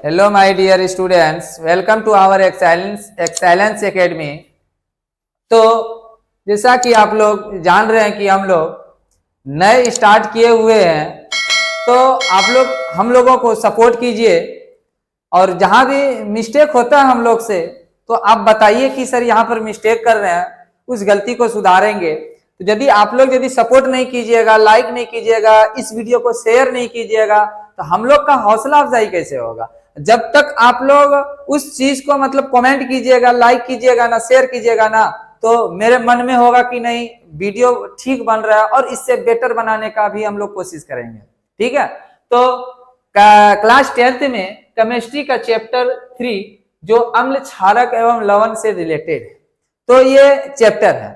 Hello, my dear students. Welcome to our Excellence Academy. तो जैसा कि आप लोग जान रहे हैं कि हम लोग नए स्टार्ट किए हुए हैं, तो आप लोग हम लोगों को सपोर्ट कीजिए और जहां भी मिस्टेक होता है हम लोग से तो आप बताइए कि सर यहाँ पर मिस्टेक कर रहे हैं, उस गलती को सुधारेंगे। तो यदि आप लोग यदि सपोर्ट नहीं कीजिएगा, लाइक नहीं कीजिएगा, इस वीडियो को शेयर नहीं कीजिएगा तो हम लोग का हौसला अफजाई कैसे होगा। जब तक आप लोग उस चीज को मतलब कमेंट कीजिएगा, लाइक कीजिएगा ना, शेयर कीजिएगा ना, तो मेरे मन में होगा कि नहीं वीडियो ठीक बन रहा है और इससे बेटर बनाने का भी हम लोग कोशिश करेंगे। ठीक है, तो क्लास 10th में केमिस्ट्री का चैप्टर 3 जो अम्ल, क्षारक एवं लवण से रिलेटेड है, तो ये चैप्टर है।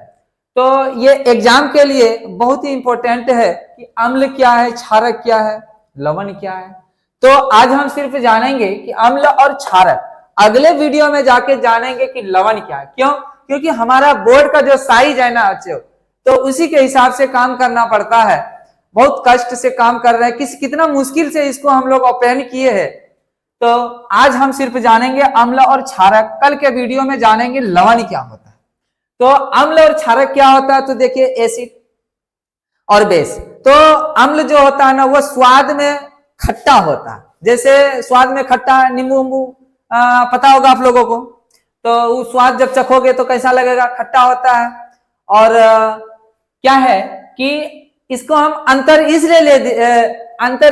तो ये एग्जाम के लिए बहुत ही इंपॉर्टेंट है कि अम्ल क्या है, क्षारक क्या है, लवण क्या है। तो आज हम सिर्फ जानेंगे कि अम्ल और क्षारक, अगले वीडियो में जाके जानेंगे कि लवण क्या है। क्यों? क्योंकि हमारा बोर्ड का जो साइज है ना बच्चों, तो उसी के हिसाब से काम करना पड़ता है। बहुत कष्ट से काम कर रहे हैं, कितना मुश्किल से इसको हम लोग ओपन किए हैं। तो आज हम सिर्फ जानेंगे अम्ल और क्षारक, कल के वीडियो में जानेंगे लवण क्या होता है। तो अम्ल और क्षारक क्या होता है, तो देखिए एसिड और बेस। तो अम्ल जो होता है ना वो स्वाद में खट्टा होता है, जैसे स्वाद में खट्टा, नींबू पता होगा आप लोगों को। तो वो स्वाद जब चखोगे तो कैसा लगेगा, खट्टा होता है। और क्या है कि इसको हम अंतर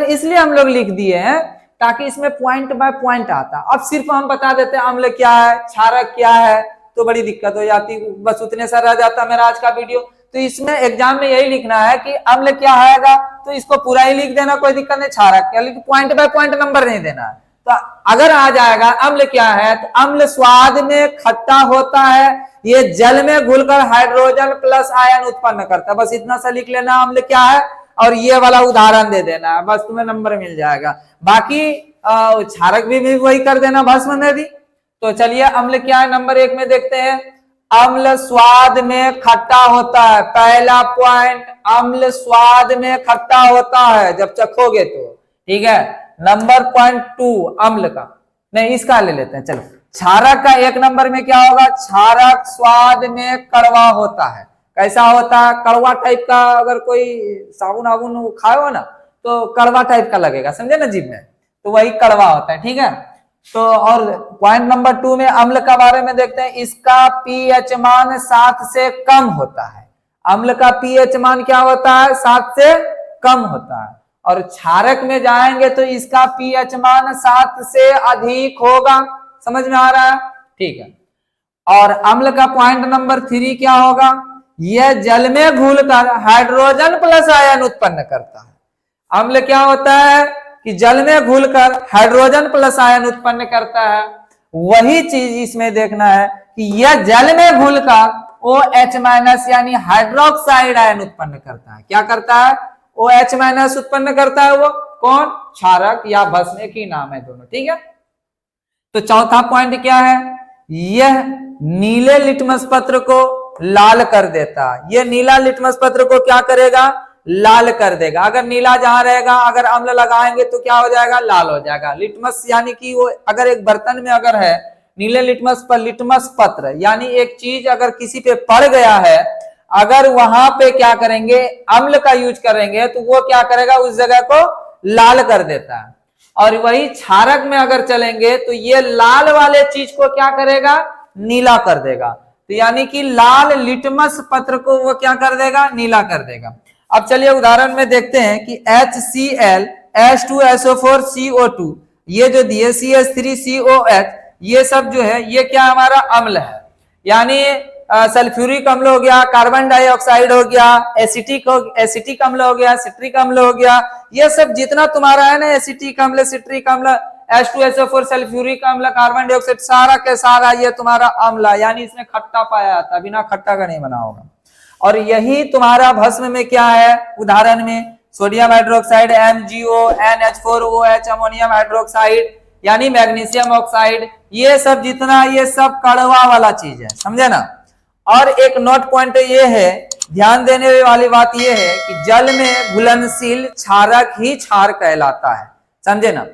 इसलिए हम लोग लिख दिए हैं ताकि इसमें पॉइंट बाय पॉइंट आता। अब सिर्फ हम बता देते हैं अम्ल क्या है, क्षारक क्या है, तो बड़ी दिक्कत हो जाती, बस उतने सा रह जाता मेरा आज का वीडियो। तो इसमें एग्जाम में यही लिखना है कि अम्ल क्या आएगा तो इसको पूरा ही लिख देना, कोई दिक्कत नहीं। क्षारक क्या, लेकिन पॉइंट बाय पॉइंट नंबर नहीं देना है। तो अगर आ जाएगा अम्ल क्या है, तो अम्ल स्वाद में खट्टा होता है, ये जल में घुलकर हाइड्रोजन प्लस आयन उत्पन्न करता है। बस इतना सा लिख लेना अम्ल क्या है और ये वाला उदाहरण दे देना है, बस तुम्हें नंबर मिल जाएगा। बाकी क्षारक भी वही कर देना भस्म में भी। तो चलिए अम्ल क्या है, नंबर 1 में देखते हैं। अम्ल स्वाद में खट्टा होता है, पहला पॉइंट, अम्ल स्वाद में खट्टा होता है जब चखोगे तो। ठीक है, नंबर पॉइंट 2 अम्ल का, नहीं इसका ले लेते हैं चलो। क्षारक का 1 नंबर में क्या होगा, क्षारक स्वाद में कड़वा होता है। कैसा होता है, कड़वा टाइप का। अगर कोई साबुन आबुन खाए हो ना तो कड़वा टाइप का लगेगा, समझे ना जीभ में, तो वही कड़वा होता है। ठीक है, तो और पॉइंट नंबर 2 में अम्ल का बारे में देखते हैं। इसका पीएच मान 7 से कम होता है। अम्ल का पीएच मान क्या होता है, 7 से कम होता है। और क्षारक में जाएंगे तो इसका पीएच मान 7 से अधिक होगा। समझ में आ रहा है? ठीक है। और अम्ल का पॉइंट नंबर 3 क्या होगा, यह जल में घुलकर हाइड्रोजन प्लस आयन उत्पन्न करता है। अम्ल क्या होता है कि जल में घुलकर हाइड्रोजन प्लस आयन उत्पन्न करता है। वही चीज इसमें देखना है कि यह जल में घुलकर OH- यानी हाइड्रोक्साइड आयन उत्पन्न करता है। क्या करता है, OH- उत्पन्न करता है। वो कौन, क्षारक या भस्म की नाम है दोनों। ठीक है, तो चौथा पॉइंट क्या है, यह नीले लिटमस पत्र को लाल कर देता है। यह नीला लिटमस पत्र को क्या करेगा, लाल कर देगा। अगर नीला जहां रहेगा, अगर अम्ल लगाएंगे तो क्या हो जाएगा, लाल हो जाएगा। लिटमस यानी कि वो अगर एक बर्तन में अगर है नीले लिटमस पर, लिटमस पत्र यानी एक चीज अगर किसी पे पड़ गया है, अगर वहां पे क्या करेंगे, अम्ल का यूज करेंगे तो वो क्या करेगा, उस जगह को लाल कर देता है। और वही क्षारक में अगर चलेंगे तो ये लाल वाले चीज को क्या करेगा, नीला कर देगा। तो यानी कि लाल लिटमस पत्र को वो क्या कर देगा, नीला कर देगा। अब चलिए उदाहरण में देखते हैं कि HCl H2SO4 CO2 ये जो दिए CH3COH, ये सब जो है ये क्या हमारा अम्ल है। यानी सल्फ्यूरिक अम्ल हो गया, कार्बन डाइऑक्साइड हो गया, एसिटिक अम्ल हो गया, सिट्रिक अम्ल हो गया। ये सब जितना तुम्हारा है ना, एसिटिक अम्ल, सिट्रिक अम्ल, H2SO4, सल्फ्यूरिक अम्ल, कार्बन डाइऑक्साइड, सारा के सारा ये तुम्हारा अम्ल है। यानी इसमें खट्टा पाया जाता है, बिना खट्टा का नहीं बना होगा। और यही तुम्हारा भस्म में क्या है, उदाहरण में sodium hydroxide MgO, NH4OH, ammonium hydroxide यानी मैग्नीशियम ऑक्साइड, ये सब जितना, ये सब कड़वा वाला चीज है, समझे ना। और एक नोट पॉइंट ये है, ध्यान देने वाली बात ये है कि जल में घुलनशील क्षारक ही क्षार कहलाता है, समझे ना।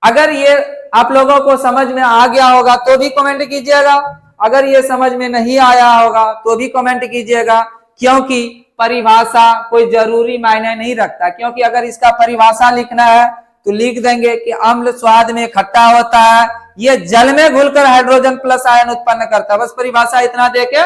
अगर ये आप लोगों को समझ में आ गया होगा तो भी कमेंट कीजिएगा, अगर ये समझ में नहीं आया होगा तो भी कमेंट कीजिएगा, क्योंकि परिभाषा कोई जरूरी मायने नहीं रखता। क्योंकि अगर इसका परिभाषा लिखना है तो लिख देंगे कि अम्ल स्वाद में खट्टा होता है, ये जल में घुलकर हाइड्रोजन प्लस आयन उत्पन्न करता है। बस परिभाषा इतना देके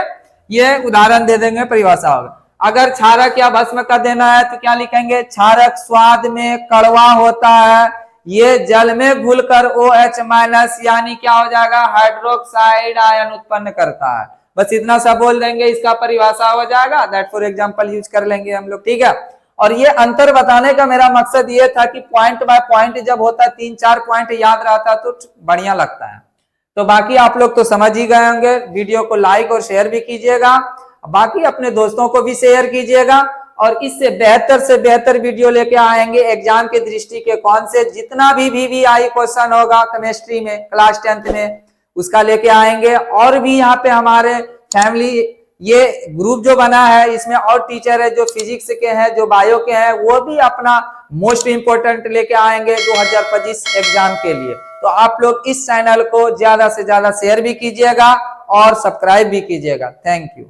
ये उदाहरण दे देंगे, परिभाषा होगा। अगर क्षारक या भस्म का देना है तो क्या लिखेंगे, क्षारक स्वाद में कड़वा होता है, ये जल में घुलकर OH माइनस यानी क्या हो जाएगा, हाइड्रोक्साइड आयन उत्पन्न करता है। बस इतना सा बोल देंगे, इसका परिभाषा हो जाएगा। दैट फॉर एग्जांपल यूज कर लेंगे हम लोग, ठीक है। और ये अंतर बताने का मेरा मकसद ये था कि पॉइंट बाय पॉइंट जब होता है, 3-4 पॉइंट याद रहता तो बढ़िया लगता है। तो बाकी आप लोग तो समझ ही गए होंगे। वीडियो को लाइक और शेयर भी कीजिएगा, बाकी अपने दोस्तों को भी शेयर कीजिएगा, और इससे बेहतर वीडियो लेके आएंगे एग्जाम के दृष्टि के। कौन से जितना भी VVI क्वेश्चन होगा केमिस्ट्री में क्लास 10th में, उसका लेके आएंगे। और भी यहाँ पे हमारे फैमिली ये ग्रुप जो बना है, इसमें और टीचर है जो फिजिक्स के हैं, जो बायो के हैं, वो भी अपना मोस्ट इंपोर्टेंट लेके आएंगे 2025 एग्जाम के लिए। तो आप लोग इस चैनल को ज्यादा से ज्यादा शेयर भी कीजिएगा और सब्सक्राइब भी कीजिएगा। Thank you.